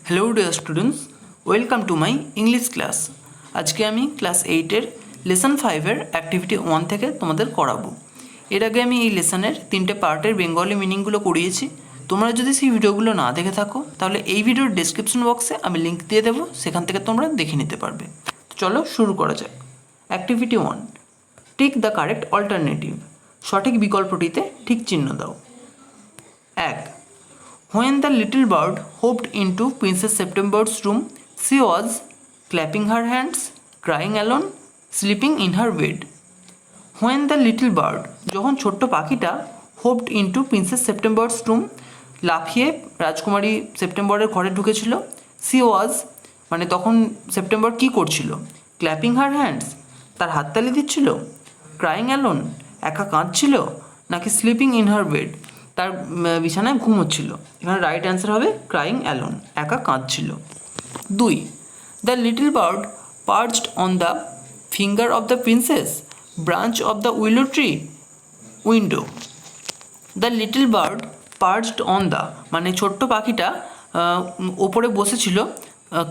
Hello dear students, welcome to my English class. আজকে আমি class 8-এর lesson 5-এর activity 1 থেকে তোমাদের করাবো। এর আগে আমি এই লেসনের 3টে পার্টের বেঙ্গলি মিনিংগুলো করিয়েছি। তোমরা যদি সেই ভিডিওগুলো না দেখে থাকো তাহলে এই ভিডিওর ডেসক্রিপশন বক্সে আমি লিঙ্ক দিয়ে দেবো, সেখান থেকে তোমরা দেখে নিতে পারবে। চলো শুরু করা যাক। Activity 1, tick the correct alternative. সঠিক বিকল্পটিতে ঠিক চিহ্ন দাও। 1. When the little bird hopped into Princess September's room, she was clapping her hands, crying alone, sleeping in her bed. When the little bird, যখন ছোট্ট পাখিটা hopped into Princess September's room, লাফিয়ে রাজকুমারী সেপ্টেম্বরের ঘরে ঢুকেছিল, she was মানে তখন সেপ্টেম্বর কী করছিল? ক্ল্যাপিং হার হ্যান্ডস, তার হাততালি দিচ্ছিল, ক্রাইং অ্যালোন, একা কাঁদছিল, নাকি স্লিপিং ইন হার বেড, তার বিছানায় ঘুমোচ্ছিল? এখানে রাইট অ্যান্সার হবে ক্রাইং অ্যালোন, একা কাঁদছিল। 2. The little bird perched on the finger of the princess, branch of the willow tree, window. The little bird perched on the মানে ছোট্ট পাখিটা ওপরে বসেছিল।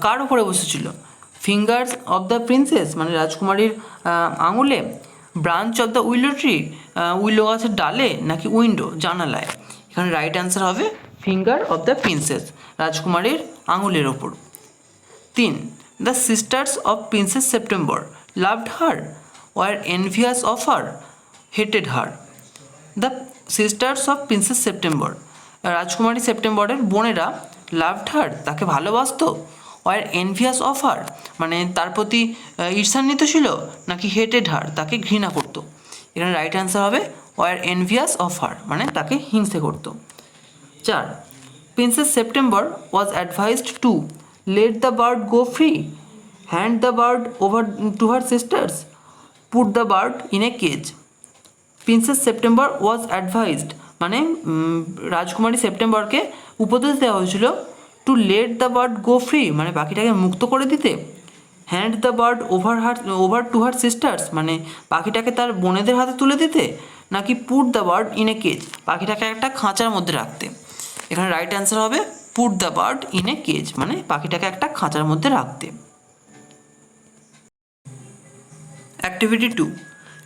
কার ওপরে বসেছিল? ফিঙ্গার্স অফ দ্য প্রিন্সেস মানে রাজকুমারীর আঙুলে, branch of the willow tree willow গাছের ডালে, নাকি উইন্ডো জানালায়? এখানে রাইট অ্যান্সার হবে ফিঙ্গার অফ দ্য প্রিন্সেস, রাজকুমারীর আঙুলের ওপর। 3. The sisters of princess September loved her, were envious of her, hated her. The sisters of princess September, রাজকুমারী সেপ্টেম্বরের বোনেরা, লাভড হার তাকে ভালোবাসতো, ওয়ার এনভিয়াস অফ হার মানে তার প্রতি ঈর্ষান্বিত ছিল, নাকি হেটেড হার তাকে ঘৃণা করতো? এখানে রাইট অ্যান্সার হবে ওয়ার এনভিয়াস অফ হার মানে তাকে হিংসে করতো। 4. Princess September was advised to let the bird go free, hand the bird over to her sisters, put the bird in a cage. Princess September was advised মানে রাজকুমারী সেপ্টেম্বরকে উপদেশ দেওয়া হয়েছিল to let the bird go free মানে পাখিটাকে মুক্ত করে দিতে, hand the bird over to her sisters মানে পাখিটাকে তার বোনেদের হাতে তুলে দিতে, নাকি put the bird in a cage পাখিটাকে একটা খাঁচার মধ্যে রাখতে? এখানে রাইট অ্যান্সার হবে put the bird in a cage মানে পাখিটাকে একটা খাঁচার মধ্যে রাখতে। Activity 2,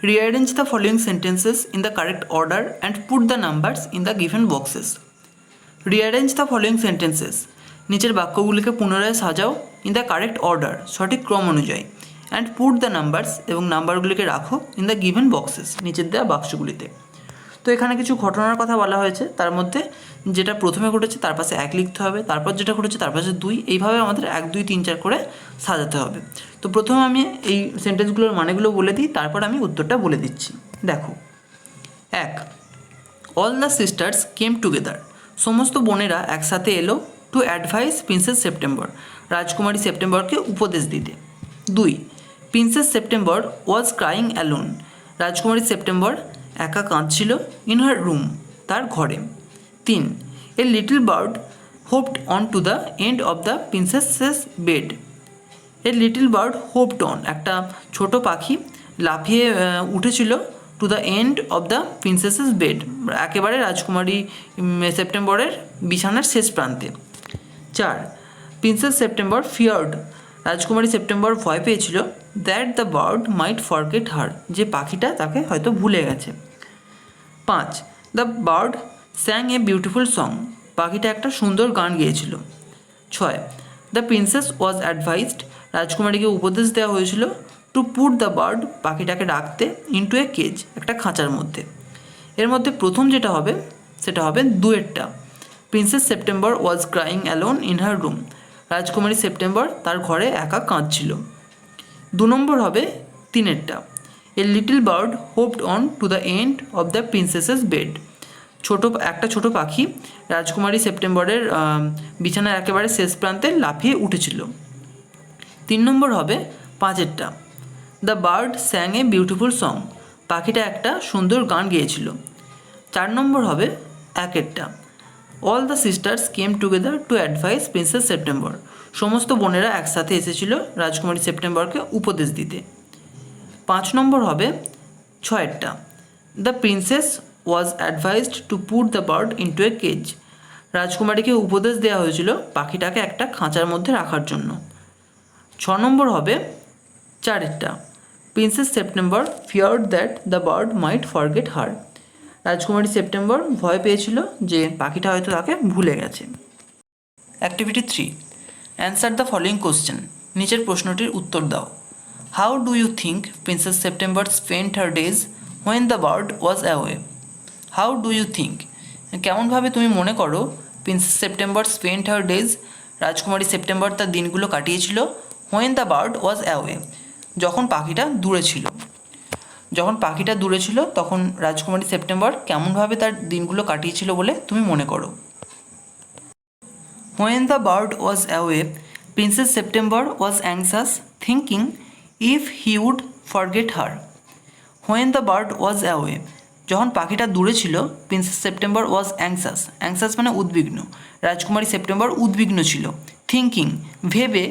rearrange the following sentences in the correct order and put the numbers in the given boxes. Rearrange the following sentences, নিচের বাক্যগুলিকে পুনরায় সাজাও ইন দ্য কারেক্ট অর্ডার সঠিক ক্রম অনুযায়ী, অ্যান্ড পুট দ্য নাম্বারস এবং নাম্বারগুলিকে রাখো ইন দ্য গিভেন বক্সেস নিচের দেওয়া বাক্সগুলিতে। তো এখানে কিছু ঘটনার কথা বলা হয়েছে, তার মধ্যে যেটা প্রথমে ঘটেছে তার পাশে 1 লিখতে হবে, তারপর যেটা ঘটেছে তার পাশে 2, এইভাবে আমাদের 1 2 3 4 করে সাজাতে হবে। তো প্রথমে আমি এই সেন্টেন্সগুলোর মানেগুলো বলে দিই, তারপর আমি উত্তরটা বলে দিচ্ছি। দেখো, 1. All the sisters came together, সমস্ত বোনেরা একসাথে এলো টু অ্যাডভাইস প্রিন্সেস সেপ্টেম্বর, রাজকুমারী সেপ্টেম্বরকে উপদেশ দিতে। 2. Princess September was crying alone, রাজকুমারী সেপ্টেম্বর একা কাঁদছিল ইন হার রুম তার ঘরে। 3. A little bird hopped on to the end of the princess's bed, a little bird hopped on একটা ছোট পাখি লাফিয়ে উঠেছিল to the end of the princess's bed একেবারে রাজকুমারী সেপ্টেম্বরের বিছানার শেষ প্রান্তে। 4. প্রিন্সেস সেপ্টেম্বর ফিয়ার্ড, রাজকুমারী সেপ্টেম্বর ভয় পেয়েছিল that the bird might forget her, যে পাখিটা তাকে হয়তো ভুলে গেছে। 5. The bird sang a beautiful song, পাখিটা একটা সুন্দর গান গেয়েছিল। 6. দ্য প্রিন্সেস ওয়াজ অ্যাডভাইসড, রাজকুমারীকে উপদেশ দেওয়া হয়েছিল টু পুট দ্য বার্ড, পাখিটাকে রাখতে ইনটু এ কেজ, একটা খাঁচার মধ্যে। এর মধ্যে প্রথম যেটা হবে সেটা হবে 2-এরটা, princess September was crying alone in her room, রাজকুমারী সেপ্টেম্বর তার ঘরে একা কাঁদছিল। 2 নম্বর হবে 3-এরটা, a little bird hopped on to the end of the princess's bed, একটা ছোট পাখি রাজকুমারী সেপ্টেম্বরের বিছানার একেবারে শেষ প্রান্তে লাফিয়ে উঠেছিল। 3 নম্বর হবে 5-এরটা, the bird sang a beautiful song, পাখিটা একটা সুন্দর গান গেয়েছিল। 4 নম্বর হবে 1-এরটা, all the sisters came together to advise princess September, সমস্ত বোনেরা একসাথে এসেছিল রাজকুমারী সেপ্টেম্বরকে উপদেশ দিতে। 5 নম্বর হবে 6-এরটা, the princess was advised to put the bird into a cage, রাজকুমারীকে উপদেশ দেওয়া হয়েছিল পাখিটাকে একটা খাঁচার মধ্যে রাখার জন্য। 6 নম্বর হবে 4টা, princess September feared that the bird might forget her. রাজকুমারী সেপ্টেম্বর ভয় পেয়েছিল যে পাখিটা হয়তো তাকে ভুলে গেছে। Activity 3, answer the following question. নিচের প্রশ্নটির উত্তর দাও। How do you think princess September spent her days when the bird was away? How do you think, কেমনভাবে তুমি মনে করো princess September spent her days, রাজকুমারী সেপ্টেম্বর তার দিনগুলো কাটিয়েছিল, when the bird was away, যখন পাখিটা দূরে ছিল। যখন পাখিটা দূরে ছিল তখন রাজকুমারী সেপ্টেম্বর কেমনভাবে তার দিনগুলো কাটিয়েছিল বলে তুমি মনে করো? When the bird was away, princess September was anxious thinking if he would forget her. When the bird was away, যখন পাখিটা দূরে ছিল princess September was anxious, anxious মানে উদ্বিগ্ন, রাজকুমারী সেপ্টেম্বর উদ্বিগ্ন ছিল, থিঙ্কিং ভেবে,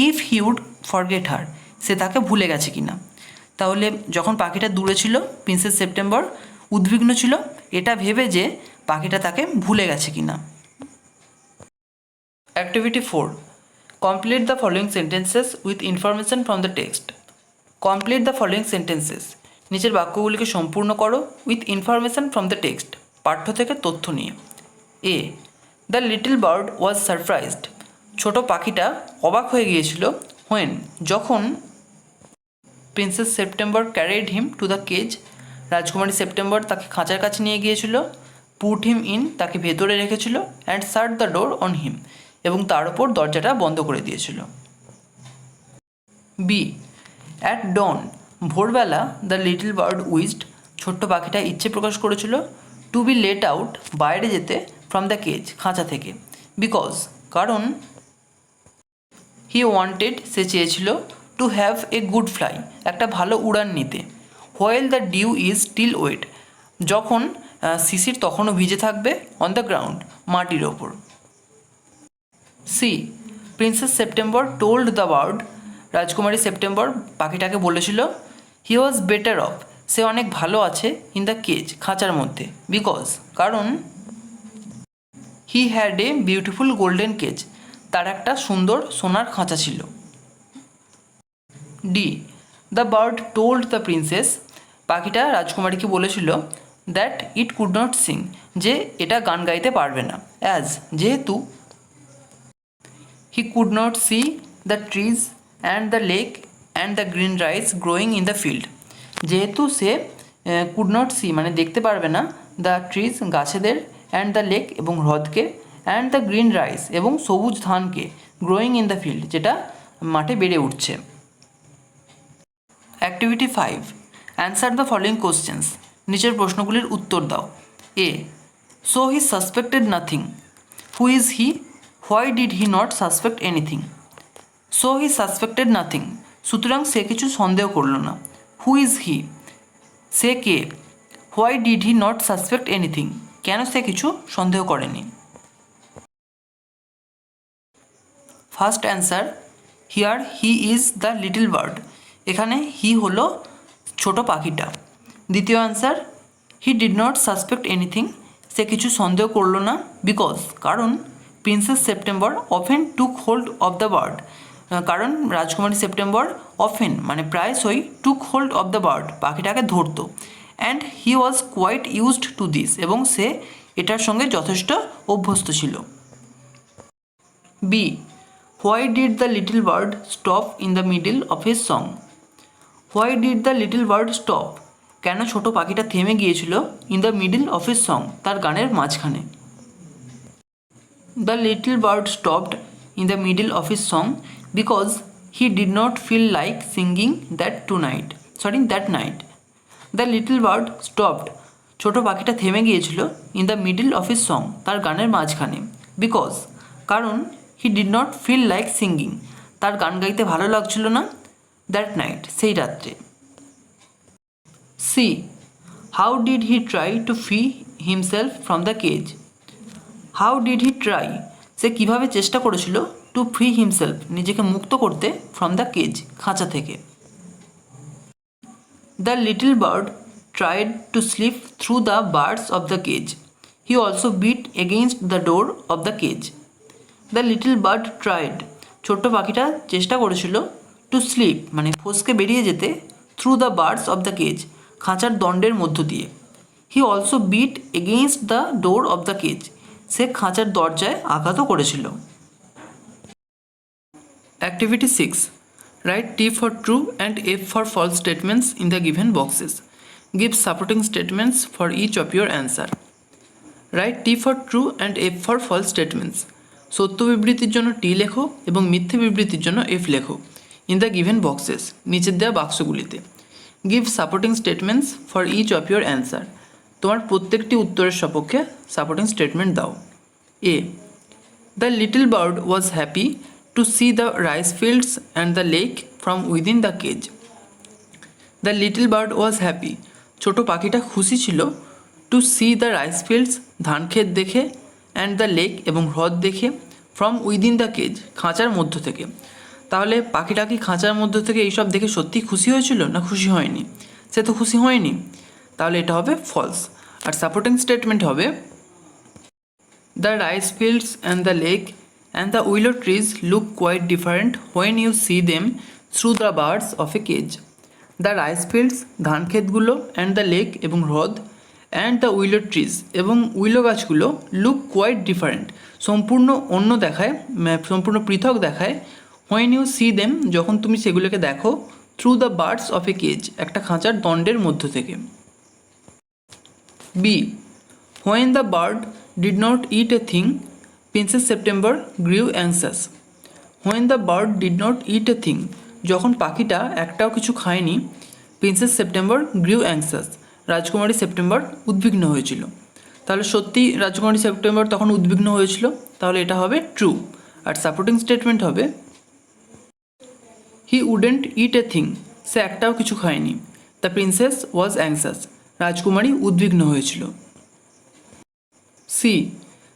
if he would forget her, সে তাকে ভুলে গেছে কিনা। তাহলে যখন পাখিটা দূরে ছিল প্রিন্সেস সেপ্টেম্বর উদ্বিগ্ন ছিল এটা ভেবে যে পাখিটা তাকে ভুলে গেছে কিনা। Activity 4, complete the following sentences with information from the text. Complete the following sentences, নিচের বাক্যগুলিকে সম্পূর্ণ করো with information from the text, পাঠ্য থেকে তথ্য নিয়ে। A, the little bird was surprised, ছোট পাখিটা অবাক হয়ে গিয়েছিল, হোয়েন, যখন, princess September carried him to the cage, রাজকুমারী সেপ্টেম্বর তাকে খাঁচার কাছে নিয়ে গিয়েছিল, পুট হিম ইন, তাকে ভেতরে রেখেছিল, and shut the door on him, এবং তার ওপর দরজাটা বন্ধ করে দিয়েছিল। বি, অ্যাট ডন, ভোরবেলা, দ্য লিটল বার্ড উইজড, ছোট্ট পাখিটা ইচ্ছে প্রকাশ করেছিল, টু বি লেট আউট, বাইরে যেতে, ফ্রম দ্য কেজ, খাঁচা থেকে, বিকজ, কারণ, হি ওয়ান্টেড, সে চেয়েছিল, to have a good fly, একটা ভালো উড়ান নিতে, while the dew is still wet, যখন শিশির তখনও ভিজে থাকবে, অন দ্য গ্রাউন্ড, মাটির ওপর। C, princess September told the bird, রাজকুমারী সেপ্টেম্বর পাখিটাকে বলেছিল, হি ওয়াজ বেটার অফ, সে অনেক ভালো আছে, ইন দ্য কেজ, খাঁচার মধ্যে, বিকজ, কারণ, he had a beautiful golden cage, তার একটা সুন্দর সোনার খাঁচা ছিল। D, the bird told the princess, পাখিটা রাজকুমারীকে বলেছিল, that it could not sing, যে এটা গান গাইতে পারবে না, অ্যাজ, যেহেতু, he could not C the trees and the lake and the green rice growing in the field, যেহেতু সে কুড নট সি মানে দেখতে পারবে না, দ্য ট্রিজ গাছেদের, অ্যান্ড দ্য লেক এবং হ্রদকে, অ্যান্ড দ্য গ্রিন রাইস এবং সবুজ ধানকে, গ্রোয়িং ইন দ্য ফিল্ড যেটা মাঠে বেড়ে উঠছে। Activity 5, answer the following questions, নিচের প্রশ্নগুলির উত্তর দাও। A, so he suspected nothing, who is he, why did he not suspect anything. So he suspected nothing, সুতরাং সে কিছু সন্দেহ করল না, হু ইজ হি, সে কে, why did he not suspect anything, কেন সে কিছু সন্দেহ করেনি। First answer, here he is the little bird, এখানে হি হলো ছোট পাখিটা। দ্বিতীয় answer, he did not suspect anything, সে কিছু সন্দেহ করল না, বিকজ, কারণ, princess September often took hold of the bird, কারণ রাজকুমারী সেপ্টেম্বর অফেন মানে প্রায়শই took hold of the bird, পাখিটাকে ধরত, and he was quite used to this, এবং সে এটার সঙ্গে যথেষ্ট অভ্যস্ত ছিল। B, why did the little bird stop in the middle of his song. Why did the little bird stop, কেন ছোট পাখিটা থেমে গিয়েছিল, in the middle of his song, তার গানের মাঝখানে। The little bird stopped in the middle of his song because he did not feel like singing that night. The little bird stopped, ছোট পাখিটা থেমে গিয়েছিল, in the middle of his song, তার গানের মাঝখানে, বিকজ, কারণ, he did not feel like singing, তার গান গাইতে ভালো লাগছিল না, দ্যাট নাইট, সেই রাত্রে। C, how did he try to free himself from the cage. How did he try, সে কীভাবে চেষ্টা করেছিল, টু ফ্রি হিমসেলফ, নিজেকে মুক্ত করতে, ফ্রম দ্য কেজ, খাঁচা থেকে। The little bird tried to sleep through the birds of the cage, he He also beat against the door of the cage. The little bird tried. ছোট্ট পাখিটা চেষ্টা করেছিল to sleep মানে ফসকে বেরিয়ে যেতে through the birds of the cage, খাঁচার দণ্ডের মধ্য দিয়ে। He also beat against the door of the cage, সে খাঁচার দরজায় আঘাতও করেছিল। Activity 6. Write T for true and F for false statements in the given boxes. Give supporting statements for each of your answer. Write T for true and F for false statements. সত্য বিবৃতির জন্য টি লেখো এবং মিথ্যে বিবৃতির জন্য F লেখো in the given boxes, নিচের দেওয়া বাক্সগুলিতে। Give supporting statements for each of your answer, তোমার প্রত্যেকটি উত্তরের সপক্ষে সাপোর্টিং স্টেটমেন্ট দাও। A, the little bird was happy to see the rice fields and the lake from within the cage. The little bird was happy, ছোটো পাখিটা খুশি ছিল to see the rice fields, ধান ক্ষেত দেখে, অ্যান্ড দ্য লেক এবং হ্রদ দেখে, ফ্রম উইদিন দ্য কেজ, খাঁচার মধ্য থেকে। তাহলে পাখিটা কি খাঁচার মধ্য থেকে এইসব দেখে সত্যি খুশি হয়েছিল না খুশি হয়নি? সে তো খুশি হয়নি, তাহলে এটা হবে ফলস। আর সাপোর্টিং স্টেটমেন্ট হবে the rice fields and the lake and the willow trees look quite different when you see them through the birds of a cage. The rice fields, ধান ক্ষেতগুলো, অ্যান্ড দ্য লেক এবং হ্রদ, and the willow trees এবং উইলো গাছগুলো, look quite different সম্পূর্ণ অন্য দেখায়, সম্পূর্ণ পৃথক দেখায়, হোয়েন ইউ সি দেম যখন তুমি সেগুলোকে দেখো, through the birds of a cage একটা খাঁচার দণ্ডের মধ্য থেকে। B, when the bird did not eat a thing princess September grew anxious. When the bird did not eat a thing, যখন পাখিটা একটাও কিছু খায়নি, প্রিন্সেস সেপ্টেম্বর গ্রিউ অ্যাংসাস, রাজকুমারী সেপ্টেম্বর উদ্বিগ্ন হয়েছিল। তাহলে সত্যি রাজকুমারী সেপ্টেম্বর তখন উদ্বিগ্ন হয়েছিল, তাহলে এটা হবে ট্রু। আর সাপোর্টিং স্টেটমেন্ট হবে হি উডেন্ট ইট এ থিং, সে একটাও কিছু খায়নি। দ্য প্রিন্সেস ওয়াজ অ্যাংসাস, রাজকুমারী উদ্বিগ্ন হয়েছিল। C,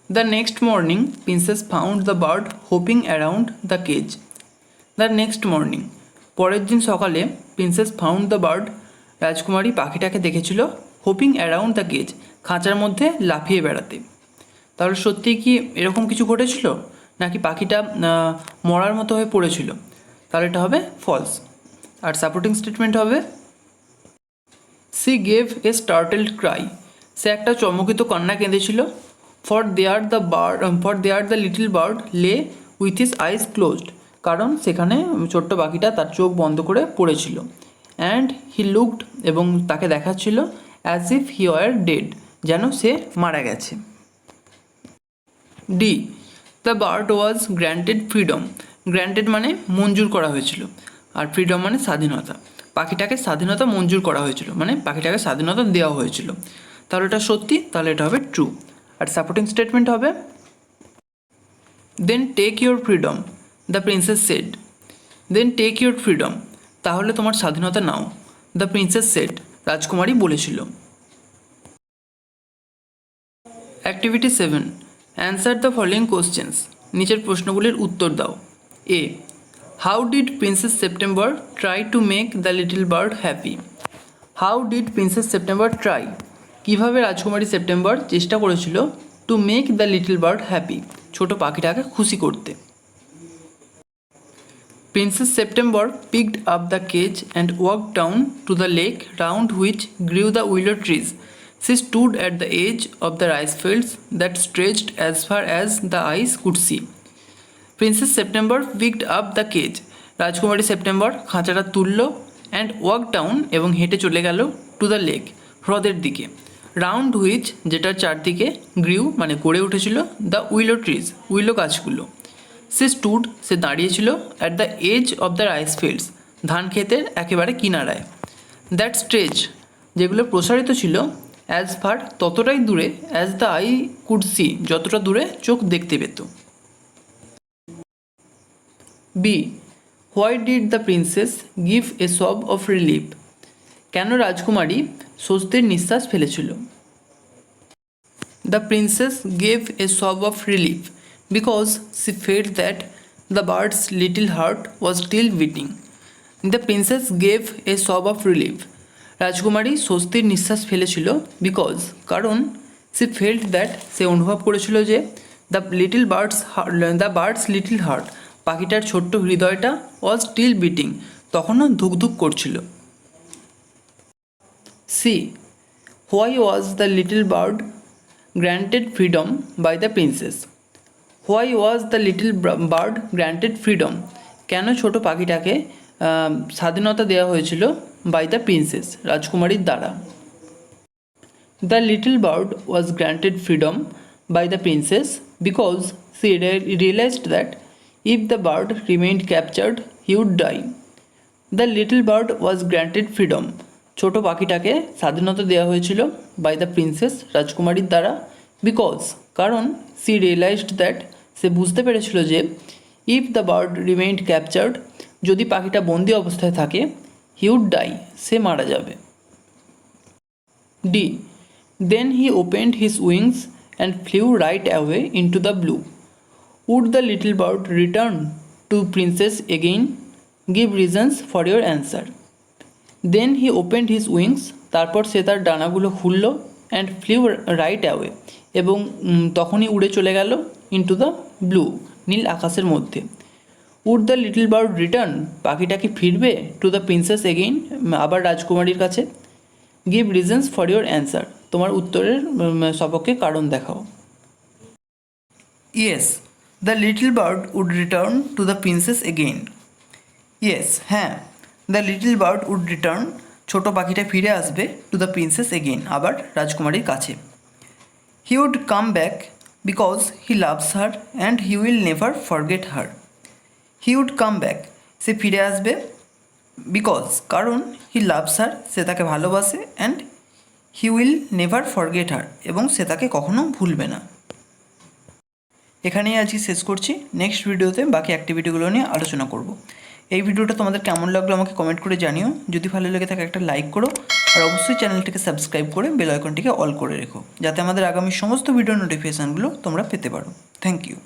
the next morning princess found the bird hopping around the cage. The next morning, পরের দিন সকালে প্রিন্সেস ফাউন্ড দ্য বার্ড, রাজকুমারী পাখিটাকে দেখেছিল হোপিং অ্যারাউন্ড দ্য কেজ, খাঁচার মধ্যে লাফিয়ে বেড়াতে। তাহলে সত্যি কি এরকম কিছু ঘটেছিল নাকি পাখিটা মরার মতো হয়ে পড়েছিল? তাহলে এটা হবে ফলস। আর সাপোর্টিং স্টেটমেন্ট হবে she gave a startled cry, সে একটা চমকিত কান্না কেঁদেছিল। For there the little bird lay with his eyes closed, কারণ সেখানে ছোট্ট পাখিটা তার চোখ বন্ধ করে পড়েছিল। অ্যান্ড হি লুকড, এবং তাকে দেখাচ্ছিল as if he war dead, যেন সে মারা গেছে। D, the bird was granted freedom, granted মানে মঞ্জুর করা হয়েছিল, আর ফ্রিডম মানে স্বাধীনতা। পাখিটাকে স্বাধীনতা মঞ্জুর করা হয়েছিল, মানে পাখিটাকে স্বাধীনতা দেওয়া হয়েছিল। তাহলে এটা সত্যি, তাহলে এটা হবে ট্রু। আর সাপোর্টিং স্টেটমেন্ট হবে then take your freedom, the princess said. Then take your freedom, তাহলে তোমার স্বাধীনতা নাও। দ্য প্রিন্সেস সেড, রাজকুমারী বলেছিল। Activity 7, answer the following questions, নিচের প্রশ্নগুলির উত্তর দাও। A, how did princess September try to make the little bird happy. How did princess September try, কীভাবে রাজকুমারী সেপ্টেম্বর চেষ্টা করেছিল to make the little bird happy, ছোট পাখিটাকে খুশি করতে। Princess September picked up the cage and walked down to the lake round which grew the willow trees. She stood at the edge of the rice fields that stretched as far as the eyes could see. Princess September picked up the cage. রাজকুমারী September খাঁচাটা তুলল and walk down এবং হেঁটে চলে গেল to the lake, হ্রদের দিকে, round which যেটার চারদিকে গ্রিউ মানে গড়ে উঠেছিল দ্য উইলো ট্রিজ, উইলো গাছগুলো। সে স্টুড, সে দাঁড়িয়েছিল at the edge of the rice fields, ধান ক্ষেতের একেবারে কিনারায়। দ্যাট স্ট্রেচ, যেগুলো প্রসারিত ছিল, অ্যাজ ফার ততটাই দূরে, as the eye could see যতটা দূরে চোখ দেখতে পেত। B, why did the princess give a sob of relief, কেন রাজকুমারী স্বস্তির নিঃশ্বাস ফেলেছিল। The princess gave a sob of relief because she felt that the bird's little heart was still beating. The princess gave a sob of relief. রাজকুমারী স্বস্তির নিঃশ্বাস ফেলেছিল because, কারণ সি ফেল্ট দ্যাট, সে অনুভব করেছিল যে দ্য বার্ডস লিটল হার্ট, পাখিটার ছোট্ট হৃদয়টা ওয়াজ স্টিল বিটিং, তখনও ধুকধুক করছিল। C, why was the little bird granted freedom by the princess? Why was the little bird granted freedom, কেন ছোট পাখিটাকে স্বাধীনতা দেওয়া হয়েছিল বাই দ্য প্রিন্সেস, রাজকুমারীর দ্বারা? The little bird was granted freedom by the princess because she realised that if the bird remained captured he would die. The little bird was granted freedom, ছোট পাখিটাকে স্বাধীনতা দেওয়া হয়েছিল বাই দ্য প্রিন্সেস, রাজকুমারীর দ্বারা, because, কারণ, C realised that, সে বুঝতে পেরেছিল যে if the bird remained captured, যদি পাখিটা বন্দি অবস্থায় থাকে, হি উড ডাই, সে মারা যাবে। D, then he opened his wings and flew right away into the blue. Would the little bird return to princess again? Give reasons for your answer. Then he opened his wings, তারপর সে তার ডানাগুলো খুলল, and flew right away, এবং তখনই উড়ে চলে গেল, into the blue, নীল আকাশের মধ্যে। Would the little bird return, পাখিটা কি ফিরবে? টু দ্য প্রিন্সেস এগেইন, আবার রাজকুমারীর কাছে। Give reasons for your answer, তোমার উত্তরের সপক্ষে কারণ দেখাও। Yes, the little bird would return to the princess again. Yes, হ্যাঁ, the little bird would return, ছোটো পাখিটা ফিরে আসবে, টু দ্য প্রিন্সেস এগেইন, আবার রাজকুমারীর কাছে। He would come back because he loves her and he will never forget her. He would come back, সে ফিরে আসবে, বিকজ, কারণ, হি লাভস হার, সে তাকে ভালোবাসে, and he will never forget her, এবং সে তাকে কখনো ভুলবে না। এখানেই আজকে শেষ করছি। নেক্সট ভিডিওতে বাকি অ্যাক্টিভিটিগুলো নিয়ে আলোচনা করব। এই ভিডিওটা তোমাদের কেমন লাগলো আমাকে কমেন্ট করে জানিও। যদি ভালো লেগে থাকে একটা লাইক করো, আর অবশ্যই চ্যানেলটিকে সাবস্ক্রাইব করে বেল আইকনটিকে অল করে রেখো, যাতে আমাদের আগামী সমস্ত ভিডিও নোটিফিকেশানগুলো তোমরা পেতে পারো। Thank you.